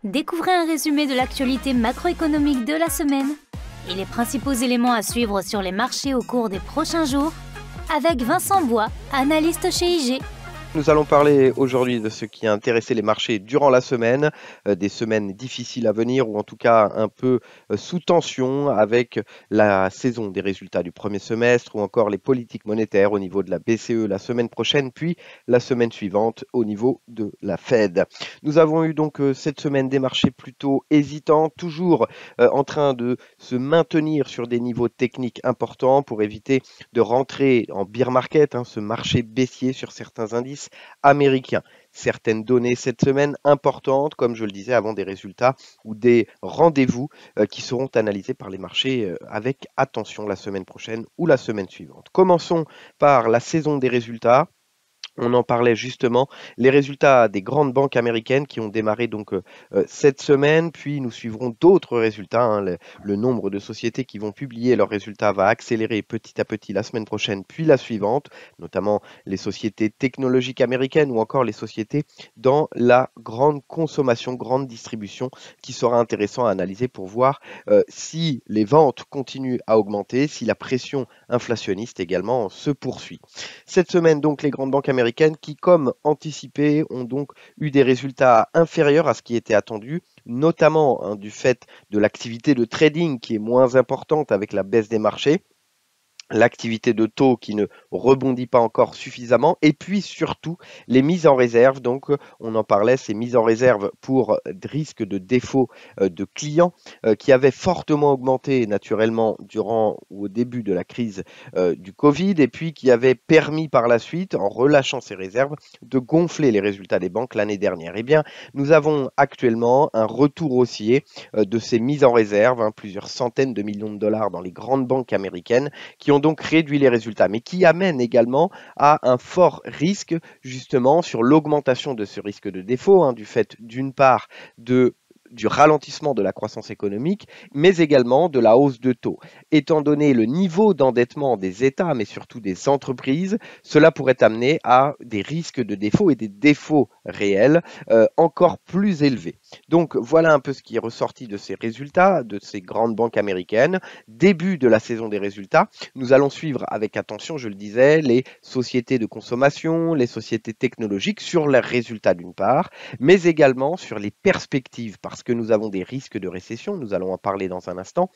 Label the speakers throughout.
Speaker 1: Découvrez un résumé de l'actualité macroéconomique de la semaine et les principaux éléments à suivre sur les marchés au cours des prochains jours avec Vincent Bois, analyste chez IG.
Speaker 2: Nous allons parler aujourd'hui de ce qui a intéressé les marchés durant la semaine, des semaines difficiles à venir ou en tout cas un peu sous tension avec la saison des résultats du premier semestre ou encore les politiques monétaires au niveau de la BCE la semaine prochaine, puis la semaine suivante au niveau de la Fed. Nous avons eu donc cette semaine des marchés plutôt hésitants, toujours en train de se maintenir sur des niveaux techniques importants pour éviter de rentrer en bear market, ce marché baissier sur certains indices américains. Certaines données cette semaine importantes, comme je le disais, avant des résultats ou des rendez-vous qui seront analysés par les marchés avec attention la semaine prochaine ou la semaine suivante. Commençons par la saison des résultats. On en parlait justement, les résultats des grandes banques américaines qui ont démarré donc cette semaine, puis nous suivrons d'autres résultats. Le nombre de sociétés qui vont publier leurs résultats va accélérer petit à petit la semaine prochaine, puis la suivante, notamment les sociétés technologiques américaines ou encore les sociétés dans la grande consommation, grande distribution, qui sera intéressant à analyser pour voir si les ventes continuent à augmenter, si la pression inflationniste également se poursuit. Cette semaine, donc, les grandes banques américaines qui, comme anticipé, ont donc eu des résultats inférieurs à ce qui était attendu, notamment du fait de l'activité de trading qui est moins importante avec la baisse des marchés. L'activité de taux qui ne rebondit pas encore suffisamment, et puis surtout les mises en réserve. Donc, on en parlait, ces mises en réserve pour risque de défaut de clients qui avaient fortement augmenté naturellement durant ou au début de la crise du Covid, et puis qui avaient permis par la suite, en relâchant ces réserves, de gonfler les résultats des banques l'année dernière. Eh bien, nous avons actuellement un retour haussier de ces mises en réserve, plusieurs centaines de millions de dollars dans les grandes banques américaines qui ont donc réduit les résultats, mais qui amène également à un fort risque justement sur l'augmentation de ce risque de défaut, du fait d'une part du ralentissement de la croissance économique, mais également de la hausse de taux. Étant donné le niveau d'endettement des États, mais surtout des entreprises, cela pourrait amener à des risques de défaut et des défauts réels encore plus élevés. Donc voilà un peu ce qui est ressorti de ces résultats, de ces grandes banques américaines. Début de la saison des résultats, nous allons suivre avec attention, je le disais, les sociétés de consommation, les sociétés technologiques sur leurs résultats d'une part, mais également sur les perspectives, parce que nous avons des risques de récession, nous allons en parler dans un instant,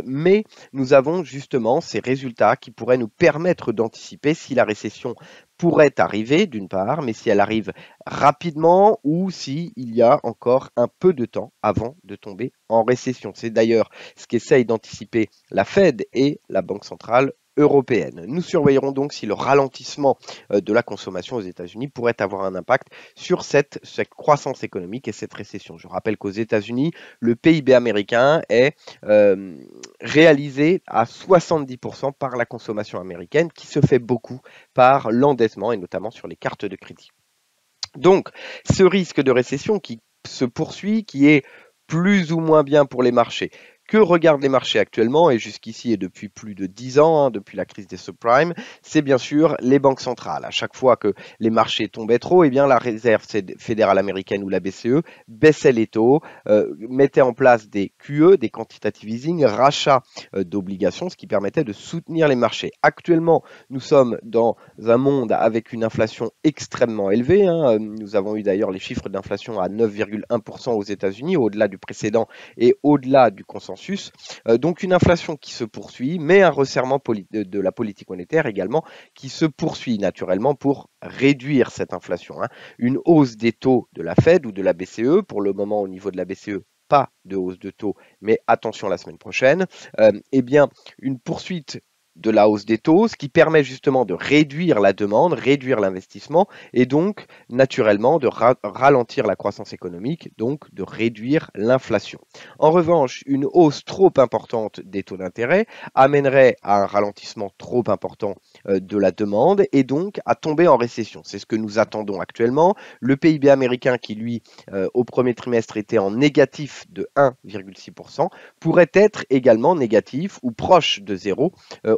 Speaker 2: mais nous avons justement ces résultats qui pourraient nous permettre d'anticiper si la récession pourrait arriver d'une part, mais si elle arrive rapidement ou s'il y a encore un peu de temps avant de tomber en récession. C'est d'ailleurs ce qu'essaye d'anticiper la Fed et la Banque centrale européenne. Nous surveillerons donc si le ralentissement de la consommation aux États-Unis pourrait avoir un impact sur cette croissance économique et cette récession. Je rappelle qu'aux États-Unis, le PIB américain est réalisé à 70% par la consommation américaine, qui se fait beaucoup par l'endettement et notamment sur les cartes de crédit. Donc, ce risque de récession qui se poursuit, qui est plus ou moins bien pour les marchés. Que regardent les marchés actuellement, et jusqu'ici et depuis plus de 10 ans, depuis la crise des subprimes, c'est bien sûr les banques centrales. À chaque fois que les marchés tombaient trop, eh bien la réserve fédérale américaine ou la BCE baissait les taux, mettait en place des QE, des quantitative easing, rachats d'obligations, ce qui permettait de soutenir les marchés. Actuellement, nous sommes dans un monde avec une inflation extrêmement élevée. Nous avons eu d'ailleurs les chiffres d'inflation à 9,1% aux États-Unis, au-delà du précédent et au-delà du consensus. Donc une inflation qui se poursuit, mais un resserrement de la politique monétaire également qui se poursuit naturellement pour réduire cette inflation. Une hausse des taux de la Fed ou de la BCE, pour le moment au niveau de la BCE, pas de hausse de taux, mais attention la semaine prochaine, eh bien une poursuite de la hausse des taux, ce qui permet justement de réduire la demande, réduire l'investissement et donc naturellement de ralentir la croissance économique, donc de réduire l'inflation. En revanche, une hausse trop importante des taux d'intérêt amènerait à un ralentissement trop important de la demande et donc à tomber en récession. C'est ce que nous attendons actuellement. Le PIB américain qui, lui, au premier trimestre était en négatif de 1,6%, pourrait être également négatif ou proche de zéro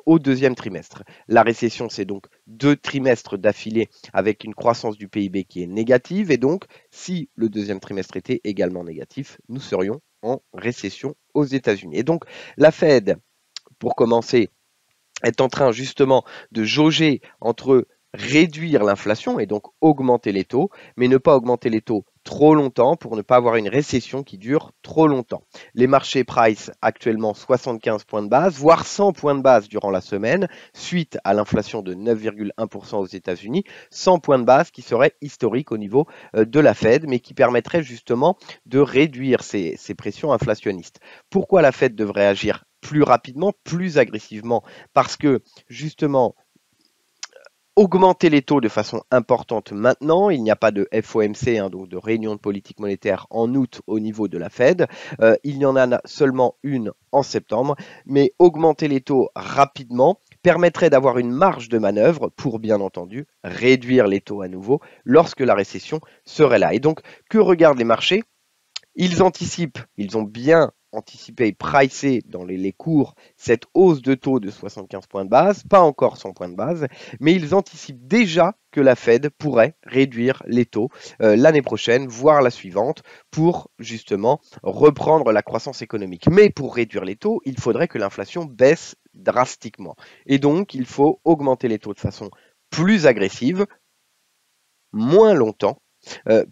Speaker 2: au deuxième trimestre. La récession, c'est donc 2 trimestres d'affilée avec une croissance du PIB qui est négative. Et donc, si le deuxième trimestre était également négatif, nous serions en récession aux États-Unis. Et donc, la Fed, pour commencer, est en train justement de jauger entre réduire l'inflation et donc augmenter les taux, mais ne pas augmenter les taux trop longtemps pour ne pas avoir une récession qui dure trop longtemps. Les marchés price actuellement 75 points de base, voire 100 points de base durant la semaine, suite à l'inflation de 9,1% aux États-Unis, 100 points de base qui serait historique au niveau de la Fed, mais qui permettrait justement de réduire ces pressions inflationnistes. Pourquoi la Fed devrait agir plus rapidement, plus agressivement? Parce que justement, augmenter les taux de façon importante maintenant. Il n'y a pas de FOMC, donc de réunion de politique monétaire en août au niveau de la Fed. Il y en a seulement une en septembre. Mais augmenter les taux rapidement permettrait d'avoir une marge de manœuvre pour, bien entendu, réduire les taux à nouveau lorsque la récession serait là. Et donc, que regardent les marchés? Ils anticipent, ils ont bien anticipé et pricé dans les cours cette hausse de taux de 75 points de base, pas encore 100 points de base, mais ils anticipent déjà que la Fed pourrait réduire les taux l'année prochaine, voire la suivante, pour justement reprendre la croissance économique. Mais pour réduire les taux, il faudrait que l'inflation baisse drastiquement. Et donc, il faut augmenter les taux de façon plus agressive, moins longtemps,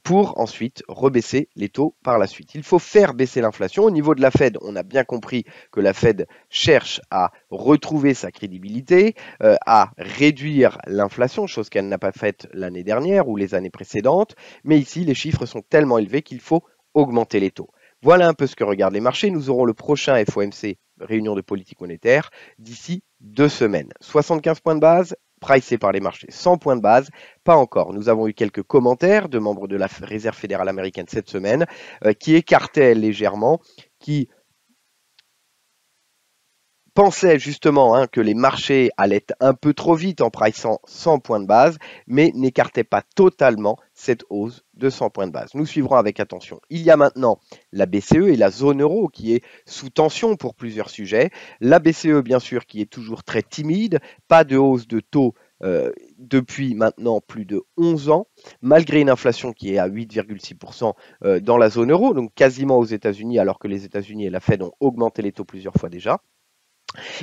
Speaker 2: pour ensuite rebaisser les taux par la suite. Il faut faire baisser l'inflation. Au niveau de la Fed, on a bien compris que la Fed cherche à retrouver sa crédibilité, à réduire l'inflation, chose qu'elle n'a pas faite l'année dernière ou les années précédentes. Mais ici, les chiffres sont tellement élevés qu'il faut augmenter les taux. Voilà un peu ce que regardent les marchés. Nous aurons le prochain FOMC, réunion de politique monétaire, d'ici 2 semaines. 75 points de base, pricé par les marchés. 100 points de base, pas encore. Nous avons eu quelques commentaires de membres de la Réserve fédérale américaine cette semaine qui écartaient légèrement, qui pensaient justement que les marchés allaient un peu trop vite en priçant 100 points de base, mais n'écartaient pas totalement cette hausse de 100 points de base. Nous suivrons avec attention. Il y a maintenant la BCE et la zone euro qui est sous tension pour plusieurs sujets. La BCE, bien sûr, qui est toujours très timide, pas de hausse de taux depuis maintenant plus de 11 ans, malgré une inflation qui est à 8,6% dans la zone euro, donc quasiment aux États-Unis, alors que les États-Unis et la Fed ont augmenté les taux plusieurs fois déjà.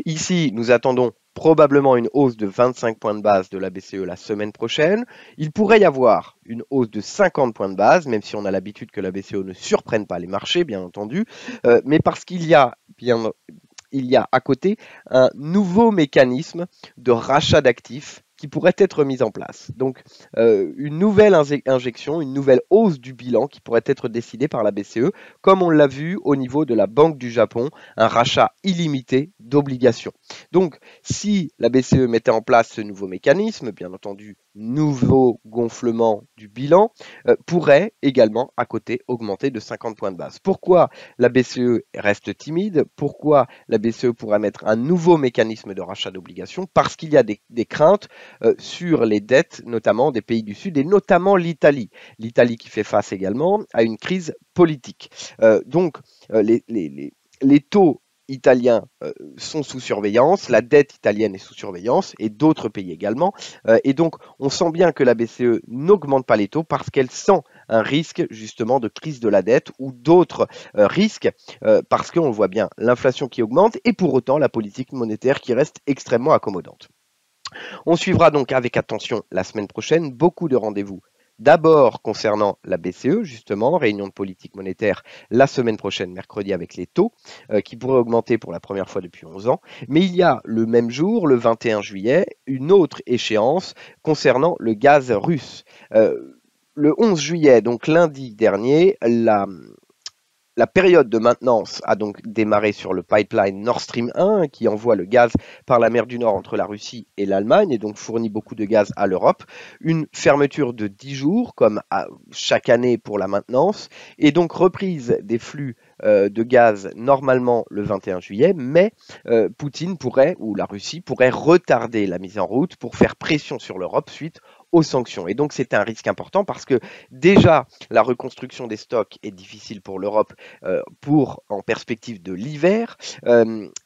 Speaker 2: Ici, nous attendons probablement une hausse de 25 points de base de la BCE la semaine prochaine. Il pourrait y avoir une hausse de 50 points de base, même si on a l'habitude que la BCE ne surprenne pas les marchés, bien entendu, mais parce qu'il y a à côté un nouveau mécanisme de rachat d'actifs qui pourrait être mise en place. Donc, une nouvelle injection, une nouvelle hausse du bilan qui pourrait être décidée par la BCE, comme on l'a vu au niveau de la Banque du Japon, un rachat illimité d'obligations. Donc, si la BCE mettait en place ce nouveau mécanisme, bien entendu, nouveau gonflement du bilan, pourrait également à côté augmenter de 50 points de base. Pourquoi la BCE reste timide? Pourquoi la BCE pourrait mettre un nouveau mécanisme de rachat d'obligations? Parce qu'il y a des craintes sur les dettes, notamment des pays du Sud, et notamment l'Italie. L'Italie qui fait face également à une crise politique. Donc, les taux italiens sont sous surveillance, la dette italienne est sous surveillance, et d'autres pays également. Et donc, on sent bien que la BCE n'augmente pas les taux parce qu'elle sent un risque justement de crise de la dette ou d'autres risques, parce qu'on voit bien l'inflation qui augmente, et pour autant la politique monétaire qui reste extrêmement accommodante. On suivra donc avec attention la semaine prochaine beaucoup de rendez-vous. D'abord concernant la BCE, justement, réunion de politique monétaire la semaine prochaine, mercredi, avec les taux qui pourraient augmenter pour la première fois depuis 11 ans. Mais il y a le même jour, le 21 juillet, une autre échéance concernant le gaz russe. Le 11 juillet, donc lundi dernier, la période de maintenance a donc démarré sur le pipeline Nord Stream 1 qui envoie le gaz par la mer du Nord entre la Russie et l'Allemagne et donc fournit beaucoup de gaz à l'Europe. Une fermeture de 10 jours comme chaque année pour la maintenance et donc reprise des flux de gaz normalement le 21 juillet, mais Poutine pourrait, ou la Russie pourrait retarder la mise en route pour faire pression sur l'Europe suite aux sanctions. Et donc c'est un risque important parce que déjà la reconstruction des stocks est difficile pour l'Europe en perspective de l'hiver.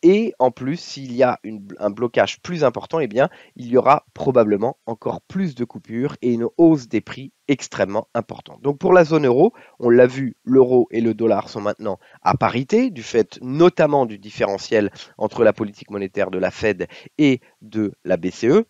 Speaker 2: Et en plus, s'il y a un blocage plus important, eh bien, il y aura probablement encore plus de coupures et une hausse des prix extrêmement importante. Donc pour la zone euro, on l'a vu, l'euro et le dollar sont maintenant à parité, du fait notamment du différentiel entre la politique monétaire de la Fed et de la BCE.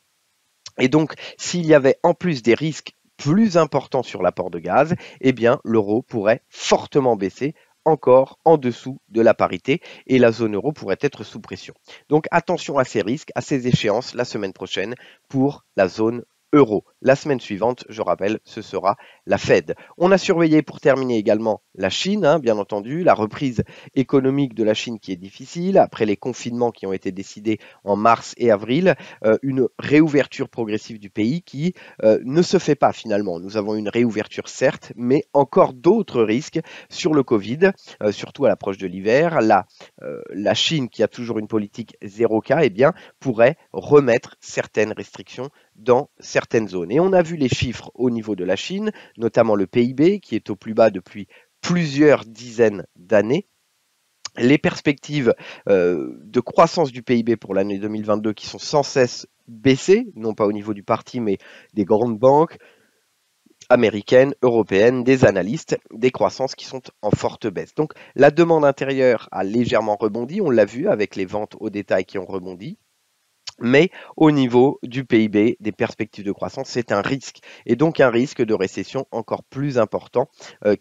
Speaker 2: Et donc, s'il y avait en plus des risques plus importants sur l'apport de gaz, eh bien, l'euro pourrait fortement baisser encore en dessous de la parité et la zone euro pourrait être sous pression. Donc, attention à ces risques, à ces échéances la semaine prochaine pour la zone euro. La semaine suivante, je rappelle, ce sera la Fed. On a surveillé pour terminer également la Chine, bien entendu, la reprise économique de la Chine qui est difficile, après les confinements qui ont été décidés en mars et avril, une réouverture progressive du pays qui ne se fait pas finalement. Nous avons une réouverture certes, mais encore d'autres risques sur le Covid, surtout à l'approche de l'hiver. La Chine, qui a toujours une politique 0K, eh bien, pourrait remettre certaines restrictions dans certaines zones. Et on a vu les chiffres au niveau de la Chine, notamment le PIB qui est au plus bas depuis plusieurs dizaines d'années. Les perspectives de croissance du PIB pour l'année 2022 qui sont sans cesse baissées, non pas au niveau du parti, mais des grandes banques américaines, européennes, des analystes, des croissances qui sont en forte baisse. Donc la demande intérieure a légèrement rebondi, on l'a vu avec les ventes au détail qui ont rebondi. Mais au niveau du PIB, des perspectives de croissance, c'est un risque. Et donc un risque de récession encore plus important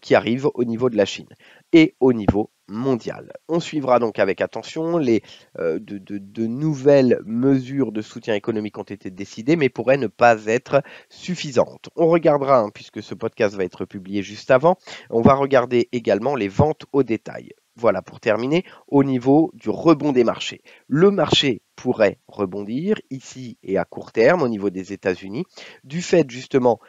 Speaker 2: qui arrive au niveau de la Chine et au niveau mondial. On suivra donc avec attention de nouvelles mesures de soutien économique ont été décidées, mais pourraient ne pas être suffisantes. On regardera, puisque ce podcast va être publié juste avant, on va regarder également les ventes au détail. Voilà, pour terminer, au niveau du rebond des marchés. Le marché pourrait rebondir ici et à court terme au niveau des États-Unis, du fait justement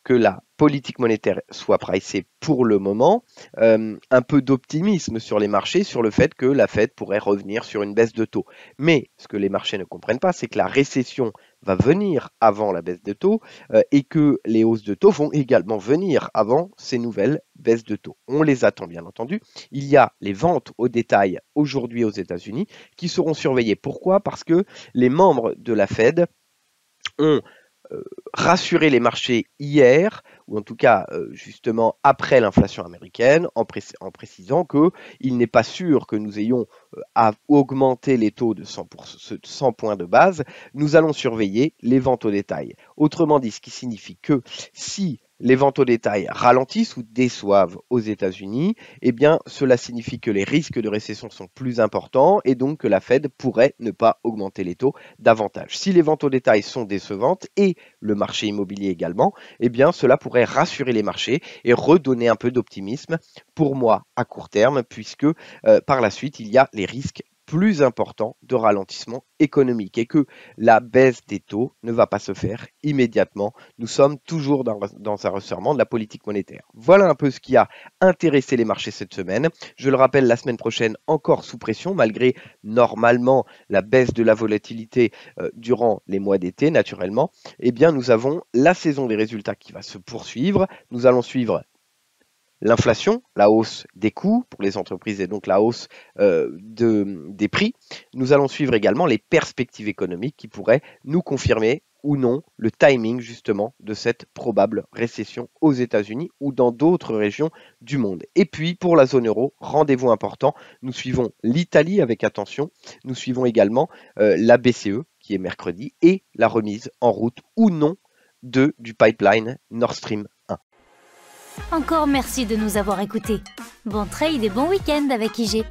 Speaker 2: que la politique monétaire soit pricée pour le moment, un peu d'optimisme sur les marchés, sur le fait que la Fed pourrait revenir sur une baisse de taux. Mais ce que les marchés ne comprennent pas, c'est que la récession va venir avant la baisse de taux et que les hausses de taux vont également venir avant ces nouvelles baisses de taux. On les attend bien entendu. Il y a les ventes au détail aujourd'hui aux États-Unis qui seront surveillées. Pourquoi? Parce que les membres de la Fed ont rassurer les marchés hier, ou en tout cas justement après l'inflation américaine, en précisant qu'il n'est pas sûr que nous ayons à augmenter les taux de 100 points de base. Nous allons surveiller les ventes au détail. Autrement dit, ce qui signifie que si les ventes au détail ralentissent ou déçoivent aux États-Unis, eh bien, cela signifie que les risques de récession sont plus importants et donc que la Fed pourrait ne pas augmenter les taux davantage. Si les ventes au détail sont décevantes et le marché immobilier également, eh bien, cela pourrait rassurer les marchés et redonner un peu d'optimisme pour moi à court terme, puisque par la suite, il y a les risques plus important de ralentissement économique et que la baisse des taux ne va pas se faire immédiatement. Nous sommes toujours dans un resserrement de la politique monétaire. Voilà un peu ce qui a intéressé les marchés cette semaine. Je le rappelle, la semaine prochaine, encore sous pression, malgré normalement la baisse de la volatilité durant les mois d'été, naturellement. Eh bien, nous avons la saison des résultats qui va se poursuivre. Nous allons suivre l'inflation, la hausse des coûts pour les entreprises et donc la hausse des prix. Nous allons suivre également les perspectives économiques qui pourraient nous confirmer ou non le timing justement de cette probable récession aux États-Unis ou dans d'autres régions du monde. Et puis pour la zone euro, rendez-vous important, nous suivons l'Italie avec attention, nous suivons également la BCE qui est mercredi et la remise en route ou non du pipeline Nord Stream 1.
Speaker 1: Encore merci de nous avoir écoutés. Bon trade et bon week-end avec IG.